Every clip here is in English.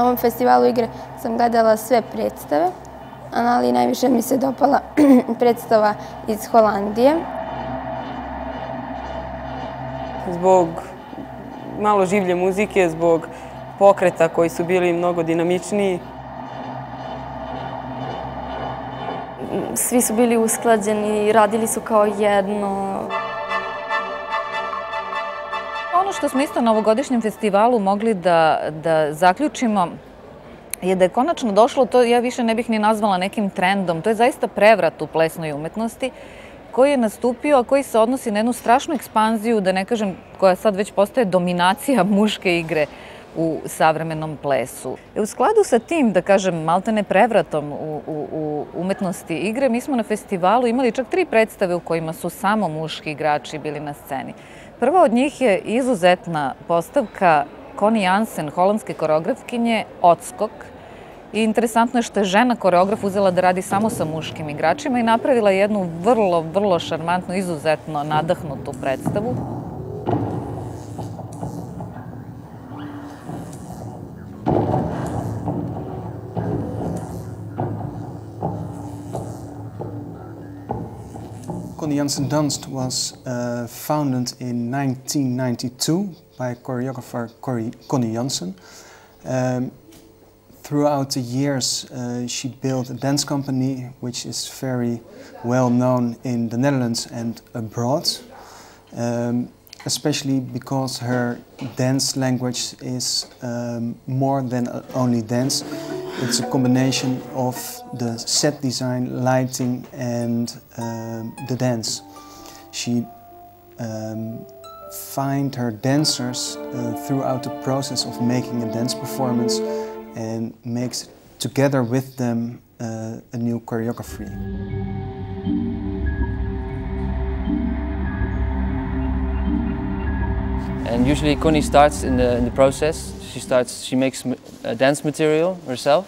ovom festivalu igre sam gledala sve predstave, ali najviše mi se dopala predstava iz Holandije. Zbog malo življe muzike, zbog pokreta koji su bili mnogo dinamičniji. Svi su bili usklađeni, radili su kao jedno. Ono što smo isto na ovogodišnjem festivalu mogli da zaključimo je da je konačno došlo, to ja više ne bih ni nazvala nekim trendom, to je zaista prevrat u plesnoj umetnosti koji je nastupio, a koji se odnosi na jednu strašnu ekspanziju, da ne kažem, koja sad već postaje dominacija muške igre u savremenom plesu. U skladu sa tim, da kažem, maltene prevratom u umetnosti igre, mi smo na festivalu imali čak 3 predstave u kojima su samo muški igrači bili na sceni. Prva od njih je izuzetna postavka Connie Jansen, holandske koreografkinje, Odskok. I interesantno je što je žena koreograf uzela da radi samo sa muškim igračima i napravila jednu vrlo, vrlo šarmantnu, izuzetno nadahnutu predstavu. Connie Jansen dance was founded in 1992 by choreographer Connie Jansen. Throughout the years she built a dance company which is very well known in the Netherlands and abroad, especially because her dance language is more than only dance. It's a combination of the set design, lighting and the dance. She finds her dancers throughout the process of making a dance performance and makes together with them a new choreography. And usually Connie starts in the process. She makes dance material herself,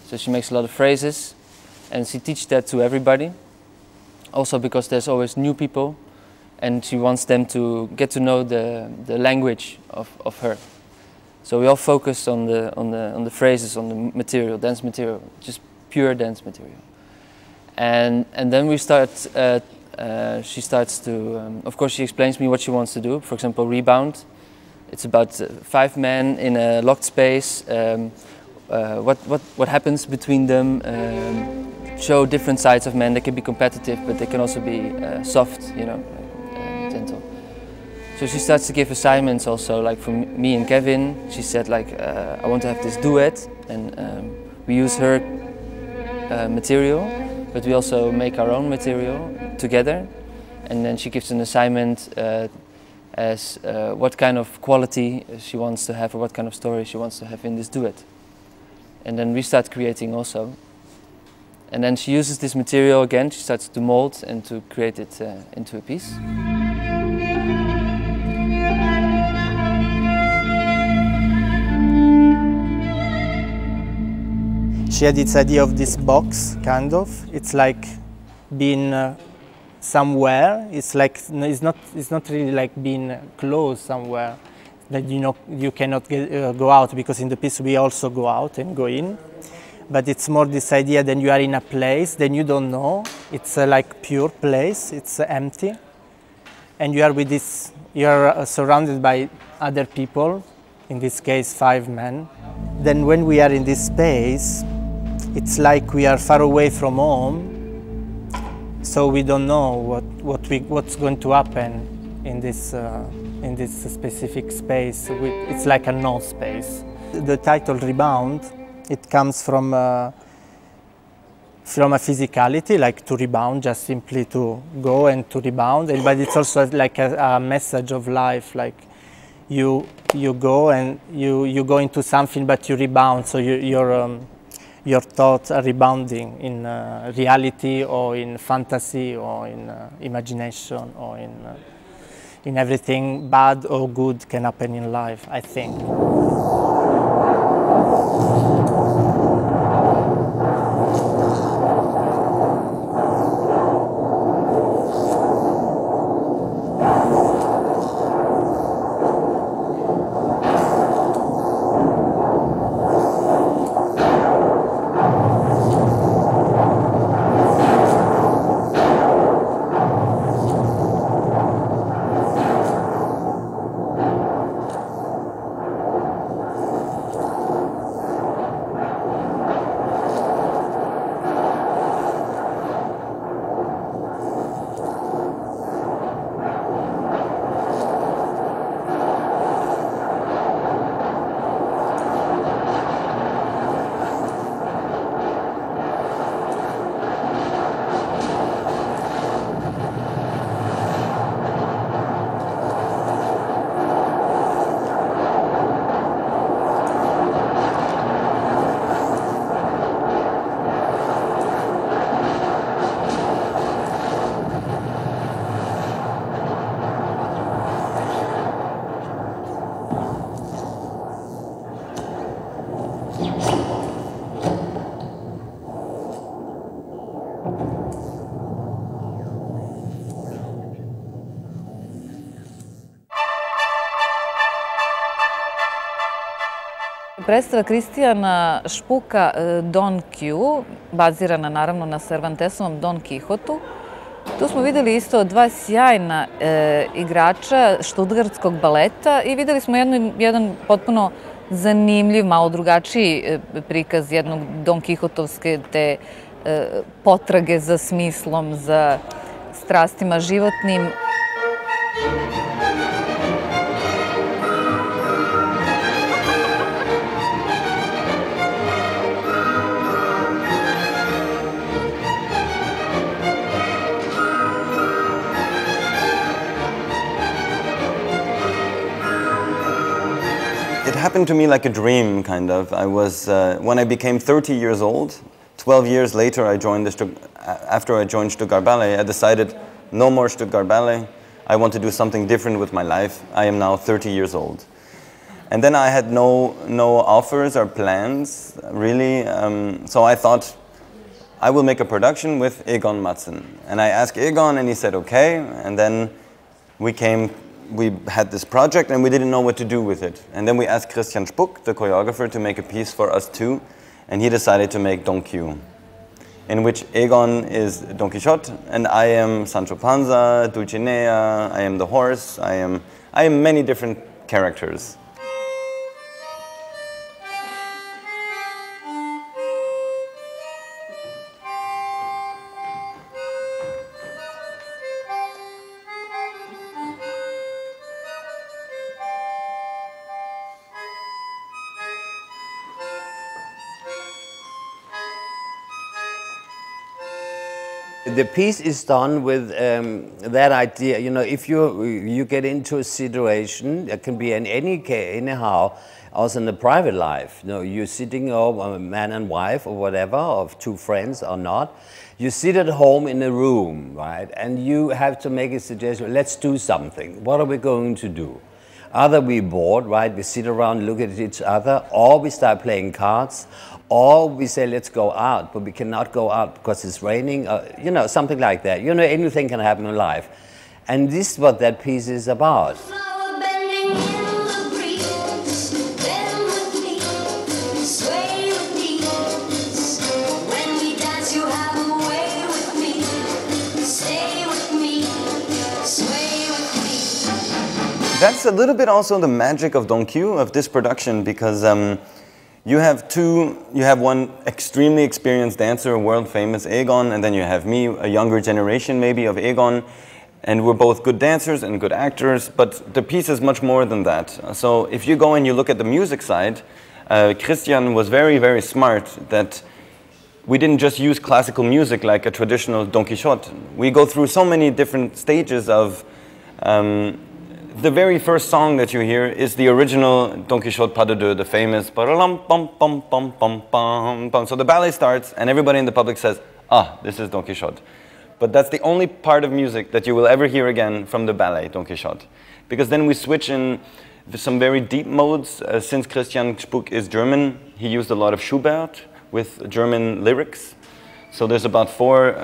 so she makes a lot of phrases, and she teaches that to everybody. Also because there's always new people, and she wants them to get to know the language of her. So we all focus on the phrases, on the material, dance material, just pure dance material. And then we start. She starts to. Of course, she explains me what she wants to do. For example, rebound. It's about 5 men in a locked space. What happens between them? Show different sides of men. They can be competitive, but they can also be soft, you know, gentle. So she starts to give assignments also, like for me and Kevin. She said like, I want to have this duet, and we use her material, but we also make our own material together. And then she gives an assignment as what kind of quality she wants to have, or what kind of story she wants to have in this duet. And then we start creating also. And then she uses this material again, she starts to mold and to create it into a piece. She had this idea of this box, kind of. It's like being somewhere. It's like it's not really like being closed somewhere. That you cannot go out, because in the piece we also go out and go in. But it's more this idea that you are in a place, then you don't know. It's like pure place. It's empty, and you are with this. You are surrounded by other people. In this case, 5 men. Then when we are in this space, it's like we are far away from home, so we don't know what's going to happen in this specific space. It's like a no space. The title Rebound, it comes from a physicality, like to rebound, just simply to go and to rebound, but it's also like a message of life, like you go and you go into something, but you rebound, so your thoughts are rebounding in reality or in fantasy or in imagination or in everything bad or good can happen in life, I think. Predstava Kristijana Špuka Don Q, bazirana naravno na Cervantesovom Don Quijotu. Tu smo videli isto dva sjajna igrača štutgartskog baleta i videli smo jedan potpuno zanimljiv, malo drugačiji prikaz jednog Don Quijotovske te potrage za smislom, za strastima životnim. It happened to me like a dream, kind of. I was, when I became 30 years old, 12 years later, after I joined Stuttgart Ballet, I decided no more Stuttgart Ballet. I want to do something different with my life. I am now 30 years old. And then I had no offers or plans, really. So I thought, I will make a production with Egon Madsen. And I asked Egon, and he said, okay. And then we had this project, and we didn't know what to do with it. And then we asked Christian Spuck, the choreographer, to make a piece for us too. And he decided to make Don Q, in which Egon is Don Quixote, and I am Sancho Panza, Dulcinea, I am the horse, I am many different characters. The piece is done with that idea, you know, if you get into a situation, it can be in anyhow, also in the private life, you know, you're sitting over a man and wife or whatever, of two friends or not, you sit at home in a room, right, and you have to make a suggestion, let's do something, what are we going to do? Either we bored, right, we sit around, look at each other, or we start playing cards, or we say, let's go out, but we cannot go out because it's raining, you know, something like that. You know, anything can happen in life. And this is what that piece is about. That's a little bit also the magic of Don Q, of this production, because you have one extremely experienced dancer, world famous Egon, and then you have me, a younger generation maybe of Egon, and we're both good dancers and good actors, but the piece is much more than that. So if you go and you look at the music side, Christian was very, very smart that we didn't just use classical music like a traditional Don Quixote. We go through so many different stages of the very first song that you hear is the original Don Quixote pas de deux, the famous ba-da-lum, bum, bum, bum, bum, bum, bum. So the ballet starts and everybody in the public says, ah, this is Don Quixote. But that's the only part of music that you will ever hear again from the ballet Don Quixote. Because then we switch in some very deep modes. Since Christian Spuck is German, he used a lot of Schubert with German lyrics. So there's about four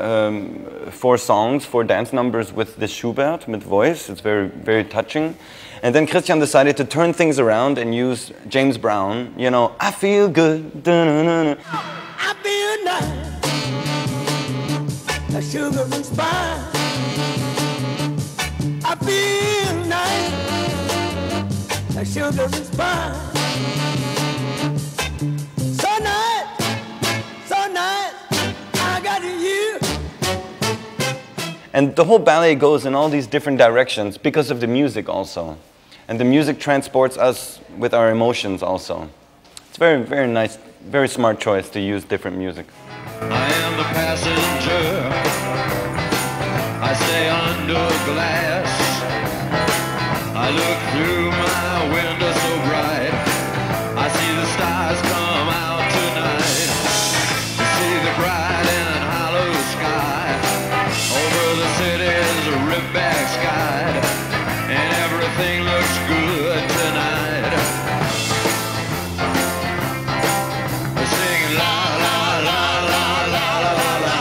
songs, 4 dance numbers with this Schubert, with voice. It's very, very touching. And then Christian decided to turn things around and use James Brown. You know, I feel good. Da-na-na-na. I feel nice. A sugar and spice. I feel nice. A sugar and spice. So nice. So nice. And the whole ballet goes in all these different directions because of the music also. And the music transports us with our emotions also. It's very, very nice, very smart choice to use different music. I am the passenger. I stay under glass. I look through my window so bright. I see the stars come out tonight. I see the bright and hollow sky. Over the city's rip-back sky. And everything looks good tonight. We're singing la la la la la la la la.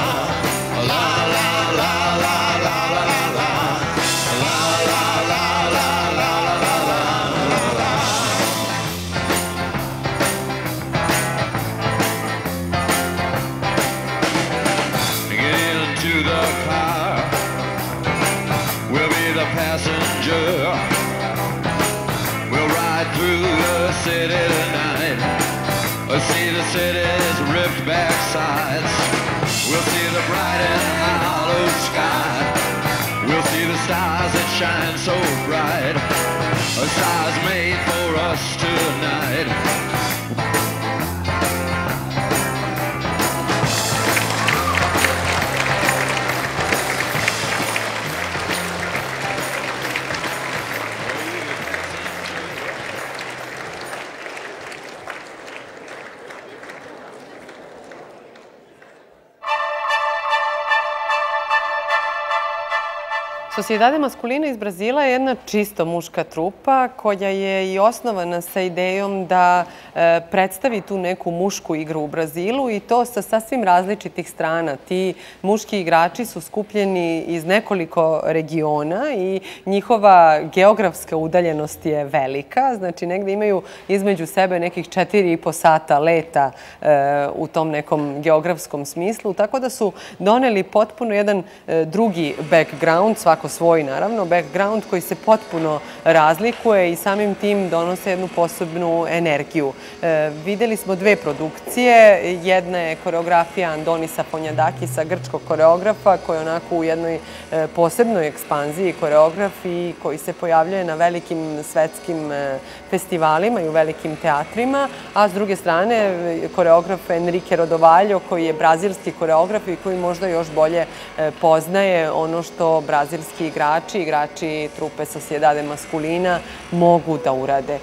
the car. We'll be the passenger. We'll ride through the city tonight. See the city's ripped back sides. We'll see the bright and hollow sky. We'll see the stars that shine so bright. Stars made for us tonight. Sociedade Masculina iz Brazila je jedna čisto muška trupa koja je i osnovana sa idejom da predstavi tu neku mušku igru u Brazilu i to sa sasvim različitih strana. Ti muški igrači su skupljeni iz nekoliko regiona i njihova geografska udaljenost je velika. Znači, negde imaju između sebe nekih 4,5 sata leta u tom nekom geografskom smislu. Tako da su doneli potpuno jedan drugi background, svako svoj naravno, background koji se potpuno razlikuje i samim tim donose jednu posebnu energiju. Videli smo dve produkcije. Jedna je koreografija Andonisa Ponjadakisa, grčkog koreografa, koji je onako u jednoj posebnoj ekspanziji koreograf i koji se pojavljuje na velikim svetskim festivalima i u velikim teatrima, a s druge strane koreograf Enrique Rodovalho, koji je brazilski koreograf i koji možda još bolje poznaje ono što brazilski igrači trupe Sociedade Masculina mogu da urade.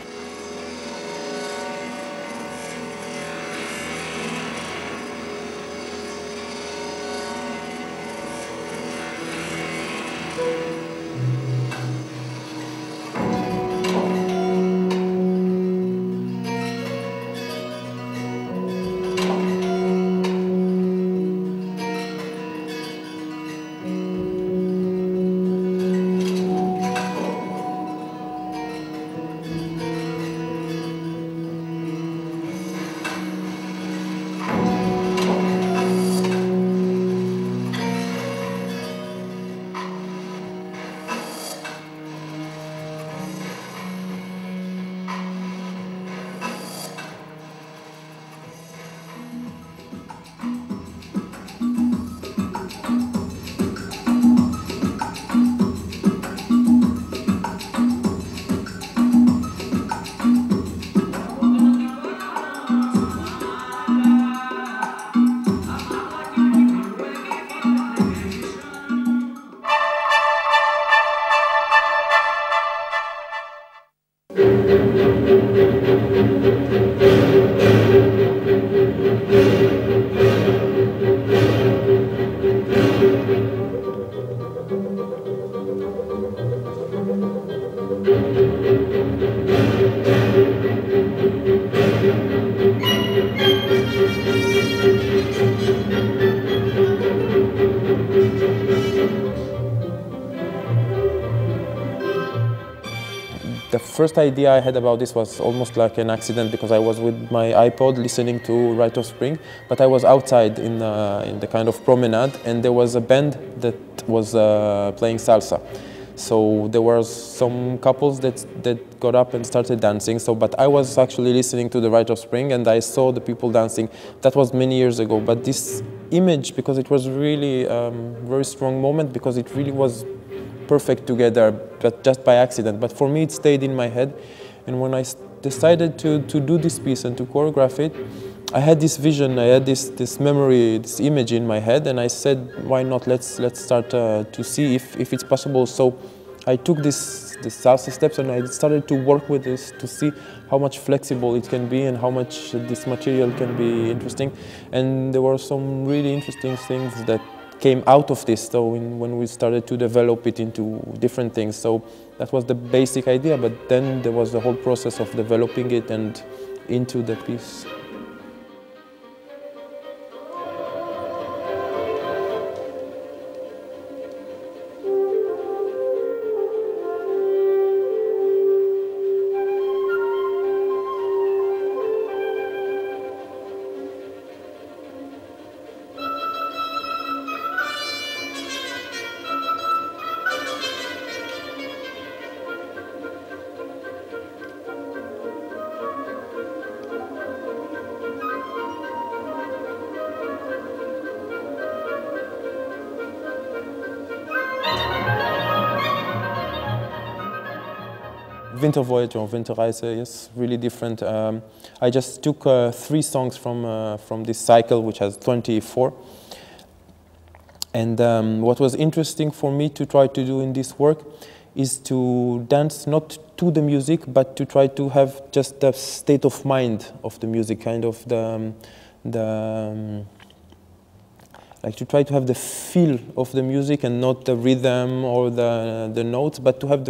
The first idea I had about this was almost like an accident because I was with my iPod listening to Rite of Spring, but I was outside in the kind of promenade and there was a band that was playing salsa. So there were some couples that got up and started dancing. But I was actually listening to the Rite of Spring and I saw the people dancing. That was many years ago. But this image, because it was really a very strong moment, because it really was perfect together, but just by accident. But for me, it stayed in my head. And when I decided to do this piece and to choreograph it, I had this vision, I had this memory, this image in my head, and I said, why not? Let's start to see if it's possible. So I took this salsa steps and I started to work with this to see how much flexible it can be and how much this material can be interesting. And there were some really interesting things that came out of this. So when we started to develop it into different things, so that was the basic idea. But then there was the whole process of developing it and into the piece. Winter Voyage or Winterreise, yes, really different. I just took 3 songs from this cycle, which has 24. And what was interesting for me to try to do in this work is to dance not to the music, but to try to have just the state of mind of the music, kind of like to try to have the feel of the music and not the rhythm or the notes, but to have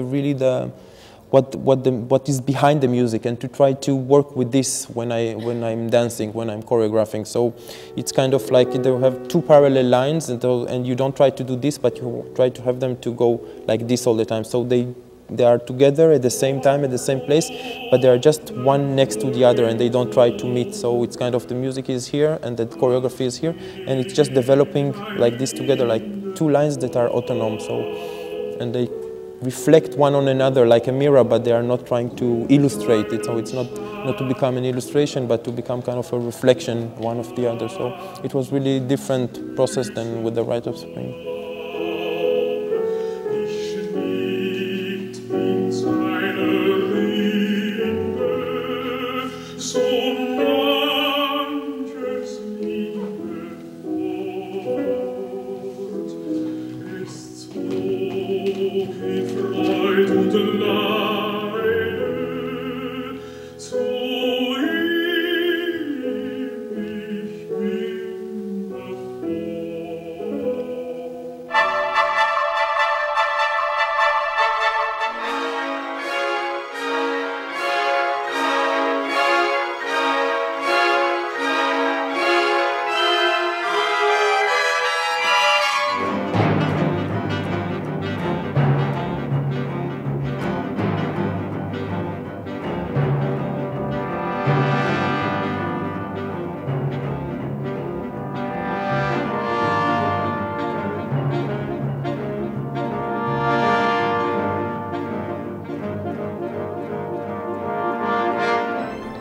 what is behind the music, and to try to work with this when I'm dancing, when I'm choreographing. So it's kind of like they have 2 parallel lines, and you don't try to do this, but you try to have them to go like this all the time. So they are together at the same time, at the same place, but they are just one next to the other, and they don't try to meet. So it's kind of the music is here and the choreography is here, and it's just developing like this together, like 2 lines that are autonomous. So, and they reflect one on another like a mirror, but they are not trying to illustrate it. So it's not to become an illustration, but to become kind of a reflection one of the other. So it was really different process than with the Rite of Spring.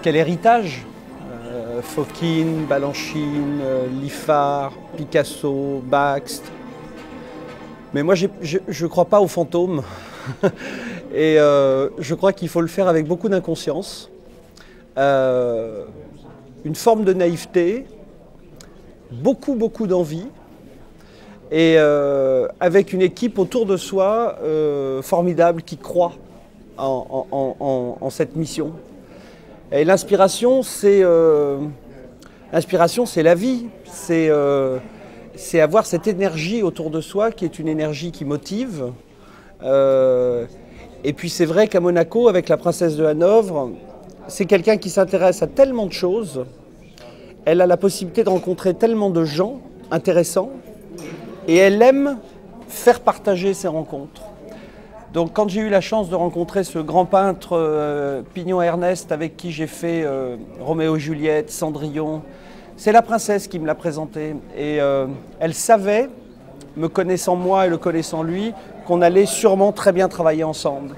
Quel héritage Fokine, Balanchine, Liffard, Picasso, Bakst. Mais moi, je ne crois pas aux fantômes. Et je crois qu'il faut le faire avec beaucoup d'inconscience, une forme de naïveté, beaucoup d'envie, et avec une équipe autour de soi formidable qui croit en cette mission. Et l'inspiration, c'est la vie, c'est avoir cette énergie autour de soi qui est une énergie qui motive. Et puis c'est vrai qu'à Monaco, avec la princesse de Hanovre, c'est quelqu'un qui s'intéresse à tellement de choses. Elle a la possibilité de rencontrer tellement de gens intéressants et elle aime faire partager ces rencontres. Donc quand j'ai eu la chance de rencontrer ce grand peintre Pignon Ernest avec qui j'ai fait Roméo et Juliette, Cendrillon, c'est la princesse qui me l'a présenté. Et elle savait, me connaissant moi et le connaissant lui, qu'on allait sûrement très bien travailler ensemble.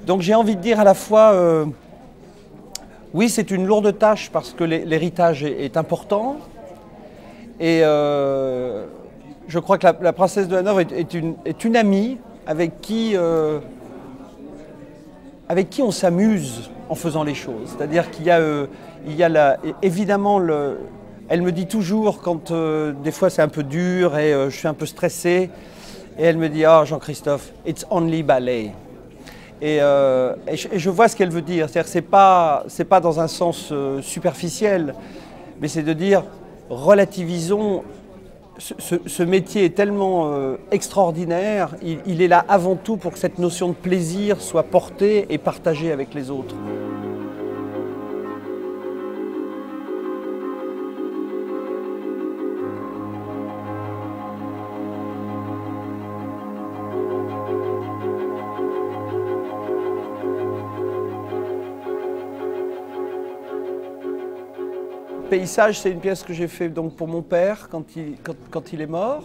Donc j'ai envie de dire à la fois, oui c'est une lourde tâche parce que l'héritage est important. Et je crois que la princesse de Hanovre est une amie avec qui on s'amuse en faisant les choses. C'est-à-dire qu'il y a, évidemment, elle me dit toujours quand des fois c'est un peu dur et je suis un peu stressé, et elle me dit « Ah, Jean-Christophe, it's only ballet ». Et je vois ce qu'elle veut dire. C'est-à-dire que c'est pas dans un sens superficiel, mais c'est de dire relativisons. Ce métier est tellement extraordinaire, il est là avant tout pour que cette notion de plaisir soit portée et partagée avec les autres. Paysage, c'est une pièce que j'ai faite donc pour mon père quand il est mort.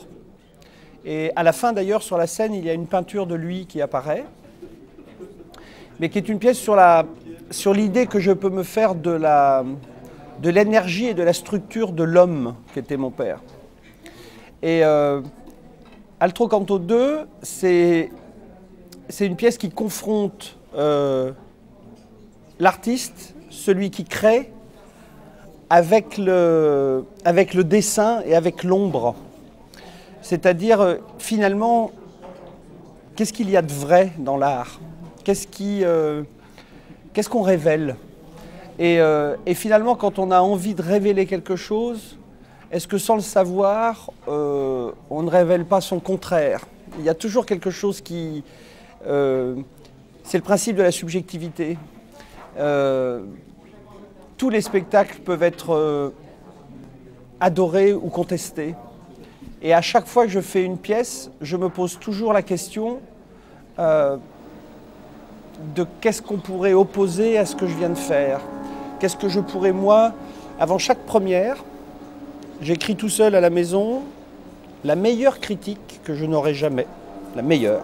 Et à la fin d'ailleurs, sur la scène, il y a une peinture de lui qui apparaît, mais qui est une pièce sur l'idée que je peux me faire de l'énergie et de la structure de l'homme qu'était mon père. Et Altro Canto 2, c'est une pièce qui confronte l'artiste, celui qui crée, avec le dessin et avec l'ombre. C'est-à-dire, finalement, qu'est-ce qu'il y a de vrai dans l'art? Qu'est-ce qu'on révèle? Et finalement, quand on a envie de révéler quelque chose, est-ce que sans le savoir, on ne révèle pas son contraire? Il y a toujours quelque chose qui... c'est le principe de la subjectivité. Tous les spectacles peuvent être adorés ou contestés. Et à chaque fois que je fais une pièce, je me pose toujours la question de qu'est-ce qu'on pourrait opposer à ce que je viens de faire. Qu'est-ce que je pourrais, moi, avant chaque première, j'écris tout seul à la maison la meilleure critique que je n'aurai jamais, la meilleure.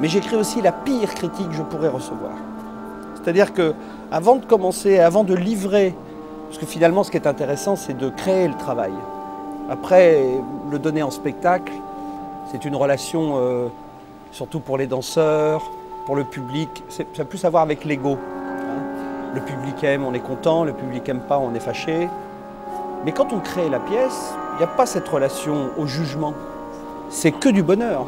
Mais j'écris aussi la pire critique que je pourrais recevoir. C'est-à-dire que avant de commencer, avant de livrer, parce que finalement ce qui est intéressant, c'est de créer le travail. Après, le donner en spectacle, c'est une relation, surtout pour les danseurs, pour le public, ça a plus à voir avec l'ego. Le public aime, on est content, le public aime pas, on est fâché. Mais quand on crée la pièce, il n'y a pas cette relation au jugement. C'est que du bonheur.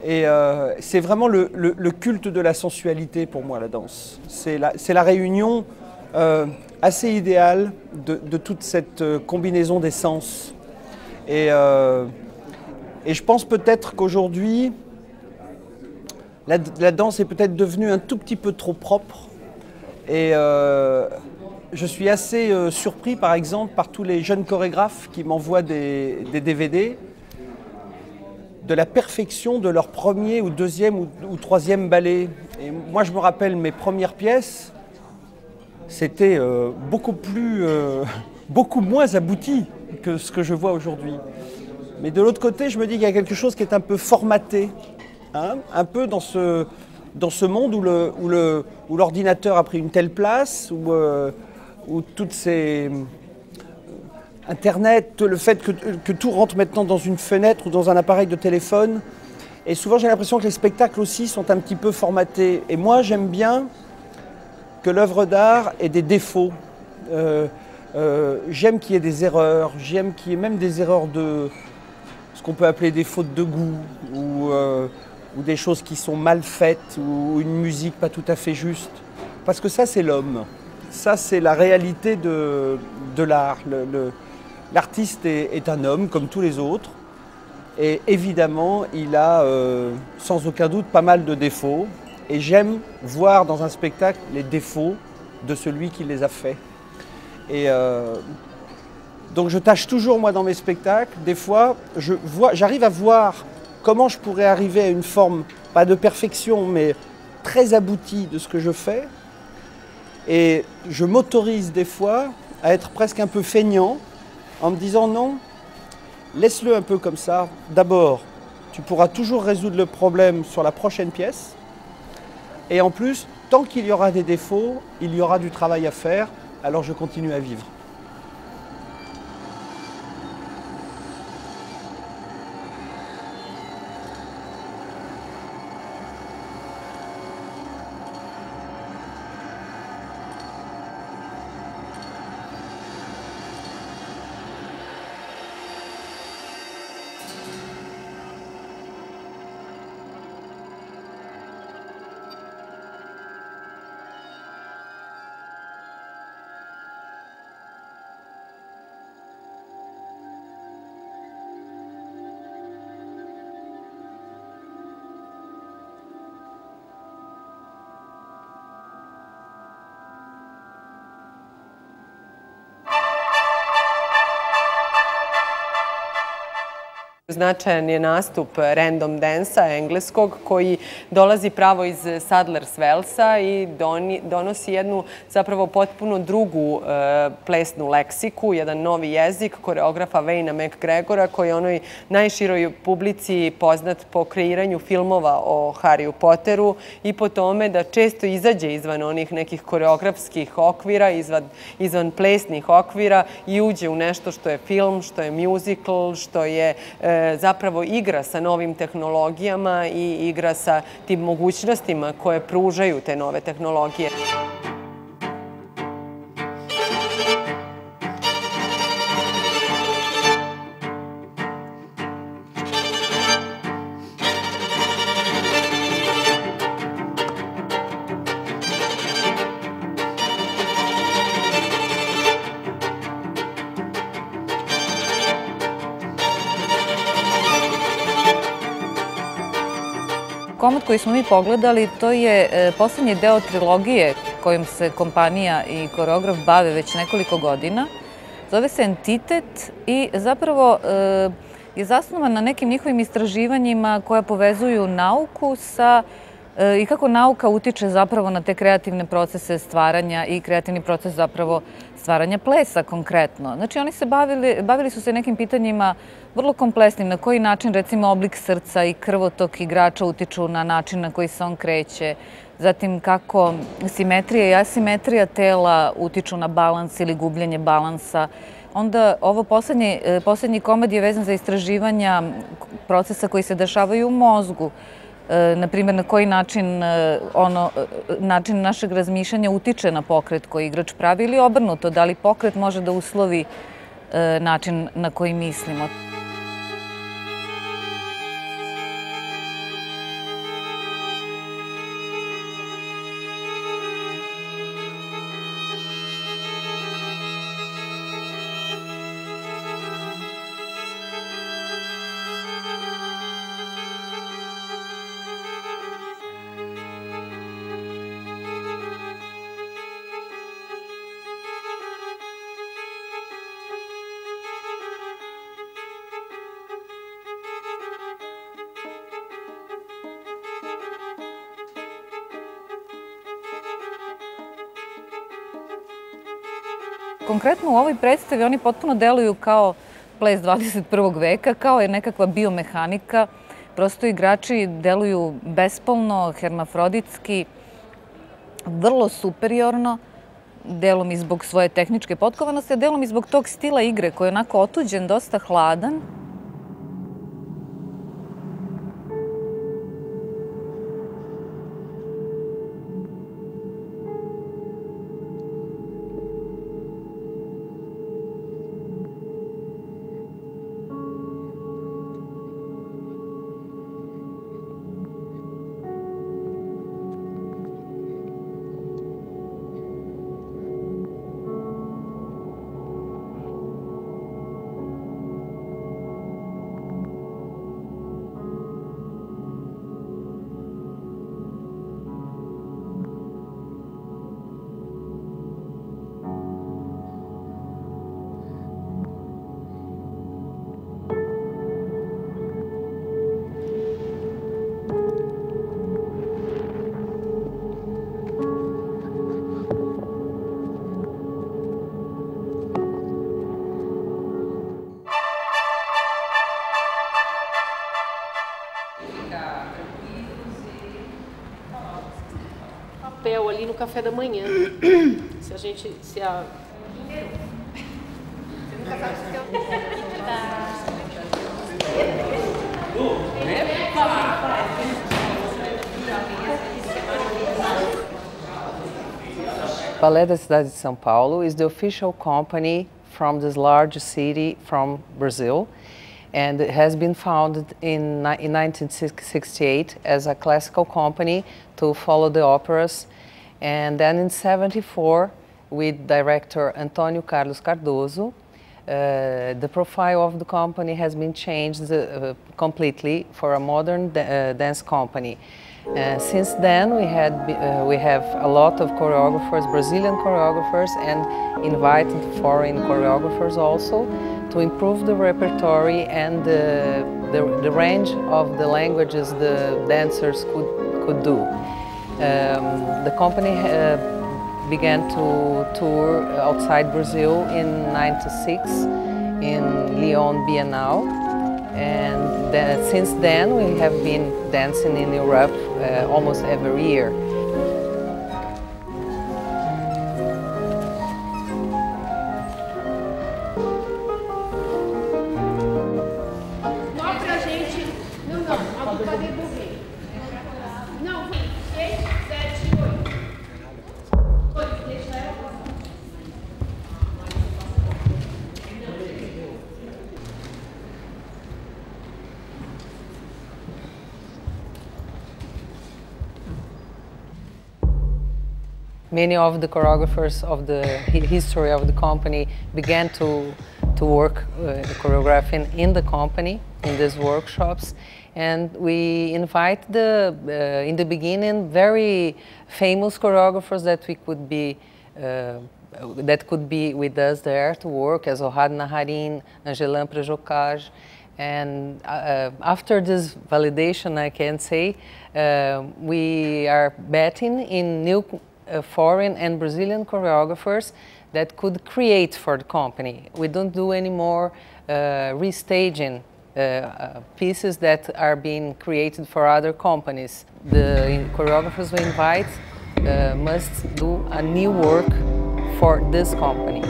Et c'est vraiment le culte de la sensualité pour moi, la danse. C'est la réunion assez idéale de toute cette combinaison des sens. Et je pense peut-être qu'aujourd'hui, la danse est peut-être devenue un tout petit peu trop propre. Et je suis assez surpris, par exemple, par tous les jeunes chorégraphes qui m'envoient des DVD de la perfection de leur premier ou deuxième ou troisième ballet. Et moi, je me rappelle mes premières pièces, c'était beaucoup moins abouti que ce que je vois aujourd'hui. Mais de l'autre côté, je me dis qu'il y a quelque chose qui est un peu formaté, hein, un peu dans ce monde où l'ordinateur a pris une telle place, où toutes ces... Internet, le fait que tout rentre maintenant dans une fenêtre ou dans un appareil de téléphone. Et souvent, j'ai l'impression que les spectacles aussi sont un petit peu formatés. Et moi, j'aime bien que l'œuvre d'art ait des défauts. J'aime qu'il y ait des erreurs, j'aime qu'il y ait même des erreurs de ce qu'on peut appeler des fautes de goût, ou des choses qui sont mal faites, ou une musique pas tout à fait juste. Parce que ça, c'est l'homme. Ça, c'est la réalité de l'art. L'artiste est un homme comme tous les autres et évidemment il a sans aucun doute pas mal de défauts et j'aime voir dans un spectacle les défauts de celui qui les a faits. Et donc je tâche toujours moi dans mes spectacles, des fois j'arrive à voir comment je pourrais arriver à une forme, pas de perfection mais très aboutie de ce que je fais et je m'autorise des fois à être presque un peu feignant en me disant non, laisse-le un peu comme ça. D'abord, tu pourras toujours résoudre le problème sur la prochaine pièce. Et en plus, tant qu'il y aura des défauts, il y aura du travail à faire, alors je continue à vivre. Značajan je nastup random dansa engleskog koji dolazi pravo iz Sadler's Wellsa i donosi jednu zapravo potpuno drugu plesnu leksiku, jedan novi jezik koreografa Wayna McGregora koji je onoj najširoj publici poznat po kreiranju filmova o Harryu Potteru i po tome da često izađe izvan onih nekih koreografskih okvira, izvan plesnih okvira i uđe u nešto što je film, što je musical, što je zapravo igra sa novim tehnologijama i igra sa tim mogućnostima koje pružaju te nove tehnologije. Komad koji smo mi pogledali, to je poslednji deo trilogije kojom se kompanija i koreograf bave već nekoliko godina. Zove se Entitet i zapravo je zasnovan na nekim njihovim istraživanjima koja povezuju nauku sa i kako nauka utiče zapravo na te kreativne procese stvaranja i kreativni proces zapravo stvaranja plesa konkretno. Znači oni se bavili su se nekim pitanjima vrlo kompleksnim, na koji način recimo oblik srca i krvotok igrača utiču na način na koji se on kreće, zatim kako simetrija i asimetrija tela utiču na balans ili gubljenje balansa. Onda ovo poslednji komad je vezan za istraživanja procesa koji se dešavaju u mozgu. Naprimjer, na koji način našeg razmišljanja utiče na pokret koji igrač pravi ili obrnuto, da li pokret može da uslovi način na koji mislimo. Konkretno u ovoj predstavi oni potpuno deluju kao ples 21. veka, kao je nekakva biomehanika. Prosto igrači deluju bespolno, hermafroditski, vrlo superiorno, delom i zbog svoje tehničke potkovanosti, a delom i zbog tog stila igre koji je onako otuđen, dosta hladan. Ali no café da manhã. Se a gente... Se a... Ballet da cidade de São Paulo is the official company from this large city from Brazil, and it has been founded in 1968 as a classical company to follow the operas. And then in 1974, with director Antônio Carlos Cardoso, the profile of the company has been changed completely for a modern dance company. Since then, we have a lot of choreographers, Brazilian choreographers, and invited foreign choreographers also to improve the repertory and the range of the languages the dancers could do. The company began to tour outside Brazil in '96 in Lyon Biennale, and since then we have been dancing in Europe almost every year. Many of the choreographers of the history of the company began to work choreographing in the company, in these workshops. And we invite in the beginning, very famous choreographers that could be with us there to work, as Ohad Naharin, Angelan Prejocage. And after this validation, I can say, we are betting in new foreign and Brazilian choreographers that could create for the company. We don't do any more restaging pieces that are being created for other companies. The choreographers we invite must do a new work for this company.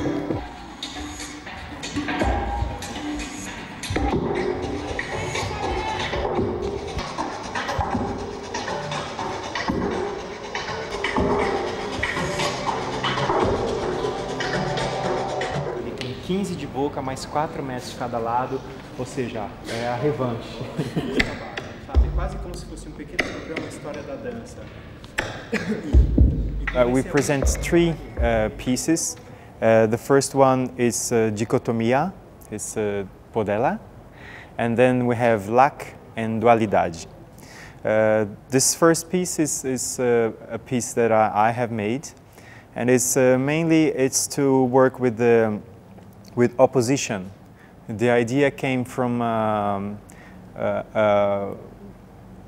Ele tem 15 de boca, mais 4 metros de cada lado, ou seja, é a revanche. Sabe? Quase como se fosse pequeno programa História da Dança. We present three pieces. The first one is dicotomia, it's podela, and then we have lac and dualidade. This first piece is a piece that I have made, and it's mainly to work with opposition. The idea came from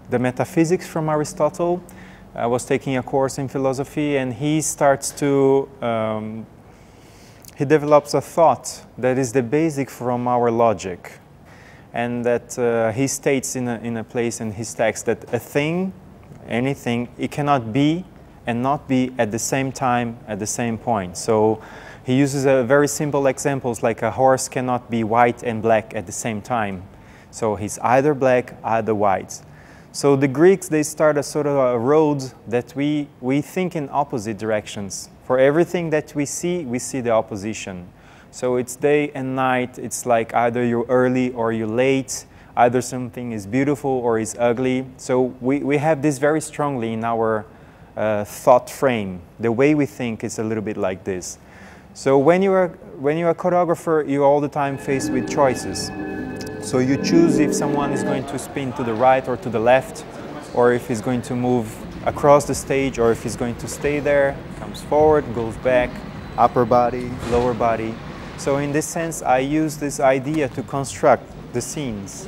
the metaphysics from Aristotle. I was taking a course in philosophy, and he starts to, he develops a thought that is the basic from our logic. And that he states in a place in his text that a thing, anything, it cannot be and not be at the same time, at the same point. So he uses very simple examples, like a horse cannot be white and black at the same time. So he's either black, either white. So the Greeks, they start a sort of a road that we think in opposite directions. For everything that we see the opposition. So it's day and night, it's like either you're early or you're late, either something is beautiful or is ugly. So we have this very strongly in our thought frame. The way we think is a little bit like this. So when you're a choreographer, you're all the time faced with choices. So you choose if someone is going to spin to the right or to the left, or if he's going to move across the stage, or if he's going to stay there, comes forward, goes back, upper body, lower body. So in this sense, I use this idea to construct the scenes.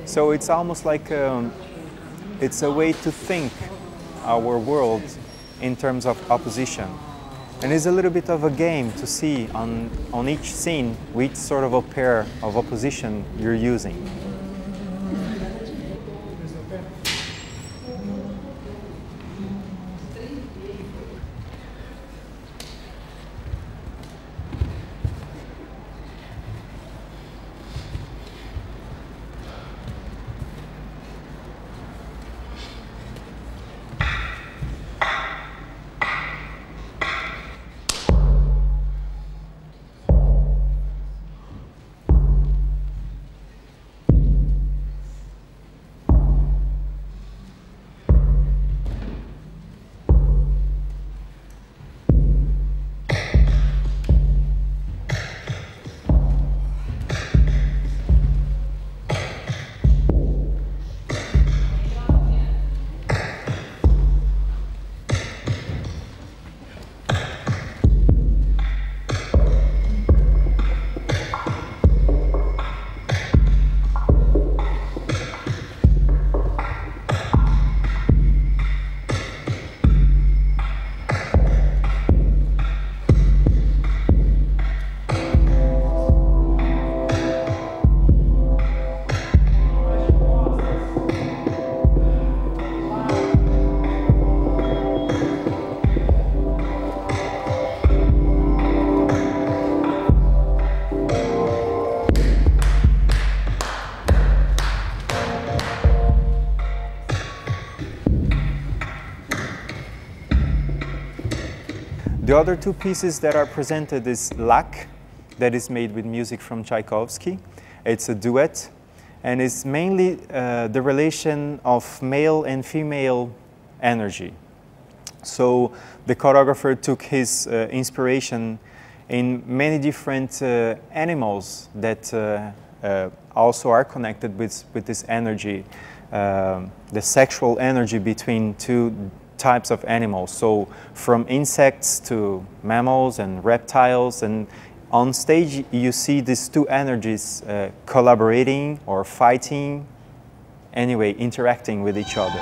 So it's almost like it's a way to think our world in terms of opposition. And it's a little bit of a game to see on each scene which sort of a pair of opposition you're using. The other two pieces that are presented is Lak, that is made with music from Tchaikovsky. It's a duet, and it's mainly the relation of male and female energy. So the choreographer took his inspiration in many different animals that also are connected with this energy, the sexual energy between two types of animals. So from insects to mammals and reptiles, and on stage you see these two energies collaborating or fighting, anyway, interacting with each other.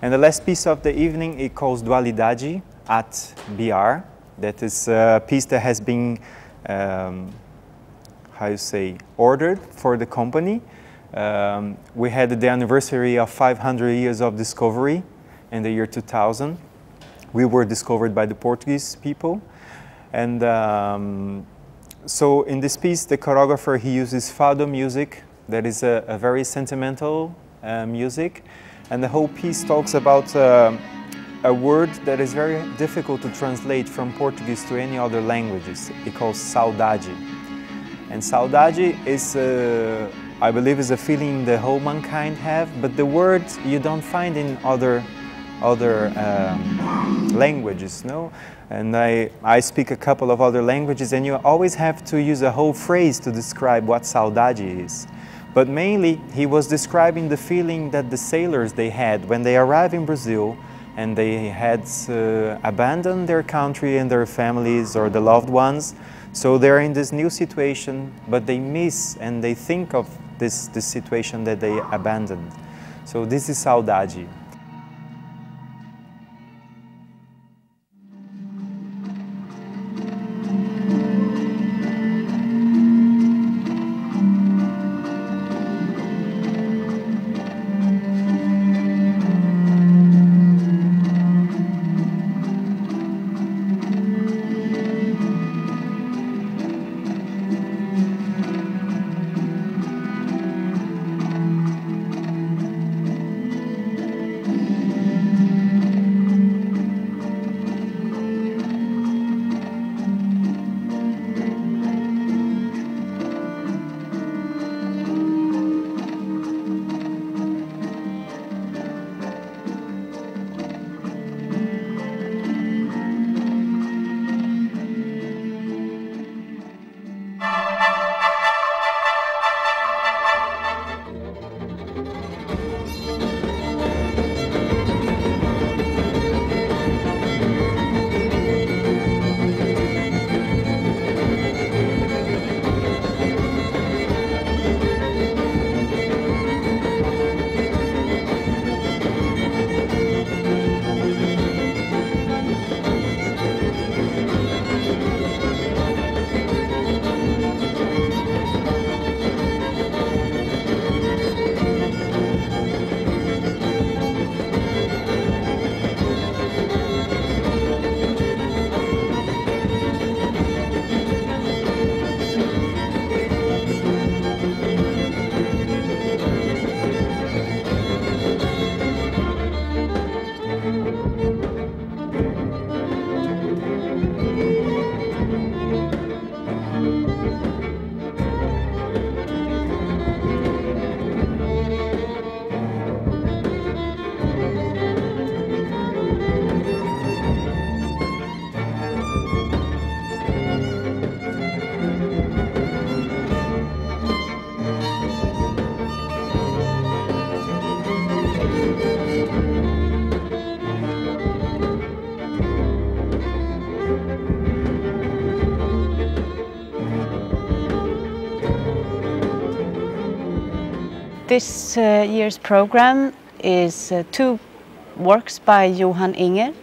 And the last piece of the evening, it calls Dualidade at BR. That is a piece that has been, ordered for the company. We had the anniversary of 500 years of discovery in the year 2000. We were discovered by the Portuguese people. And so in this piece, the choreographer, he uses fado music. That is a very sentimental music. And the whole piece talks about a word that is very difficult to translate from Portuguese to any other languages. It calls saudade. And saudade is, I believe, is a feeling the whole mankind have, but the word you don't find in other languages, no? And I speak a couple of other languages, and you always have to use a whole phrase to describe what saudade is. But mainly, he was describing the feeling that the sailors they had when they arrived in Brazil and they had abandoned their country and their families or the loved ones. So they're in this new situation, but they miss and they think of this situation that they abandoned. So this is saudade. This year's program is two works by Johan Inger,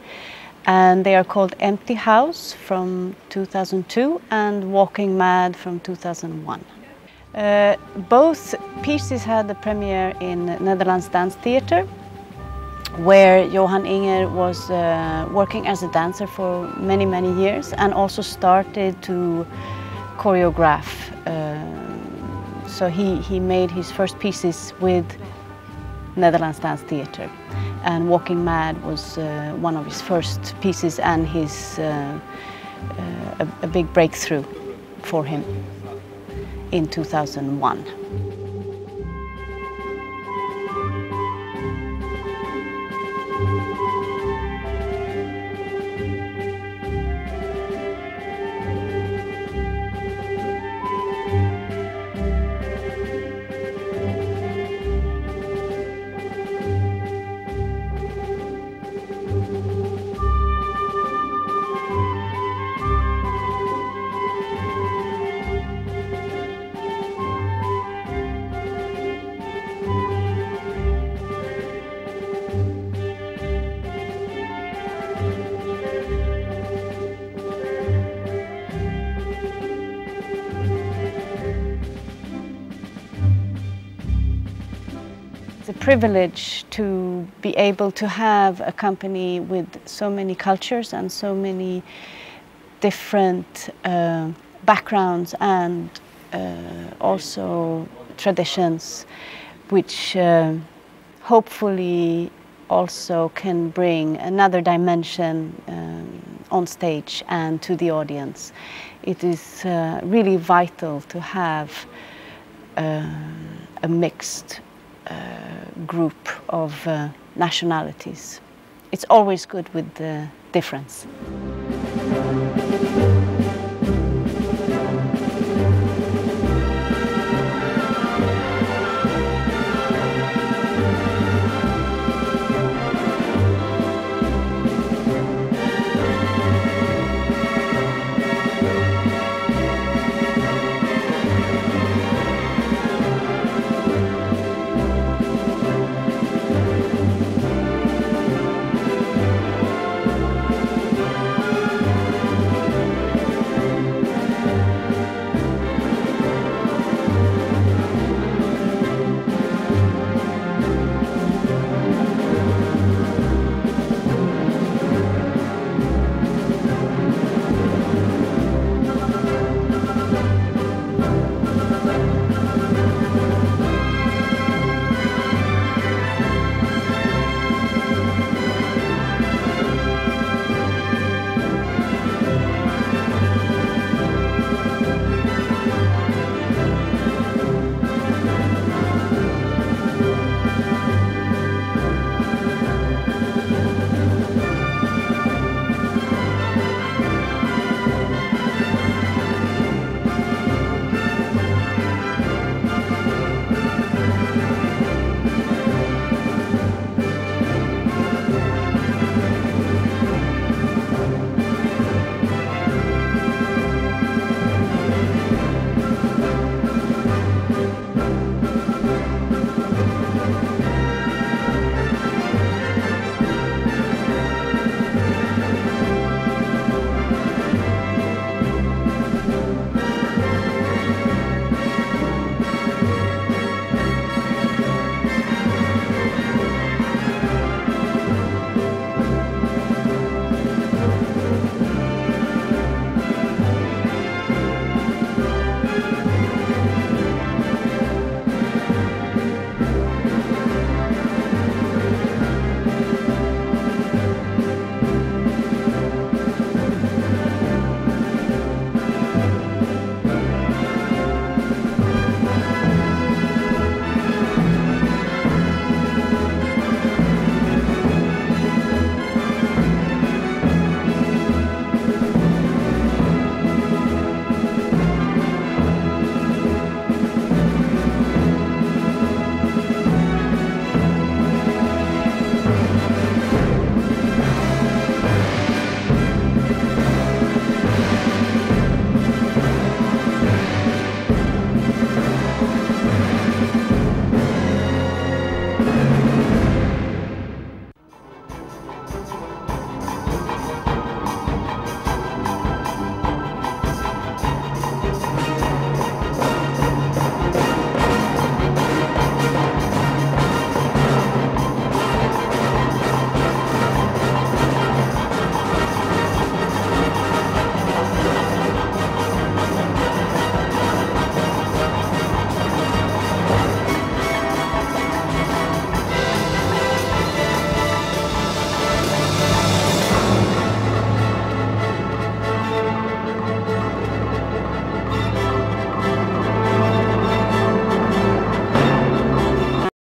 and they are called Empty House from 2002 and Walking Mad from 2001. Both pieces had the premiere in Netherlands Dance Theatre, where Johan Inger was working as a dancer for many, many years and also started to choreograph. So he made his first pieces with Netherlands Dance Theatre, and Walking Mad was one of his first pieces and his a big breakthrough for him in 2001. It's a privilege to be able to have a company with so many cultures and so many different backgrounds and also traditions, which hopefully also can bring another dimension on stage and to the audience. It is really vital to have a mixed group of nationalities. It's always good with the difference.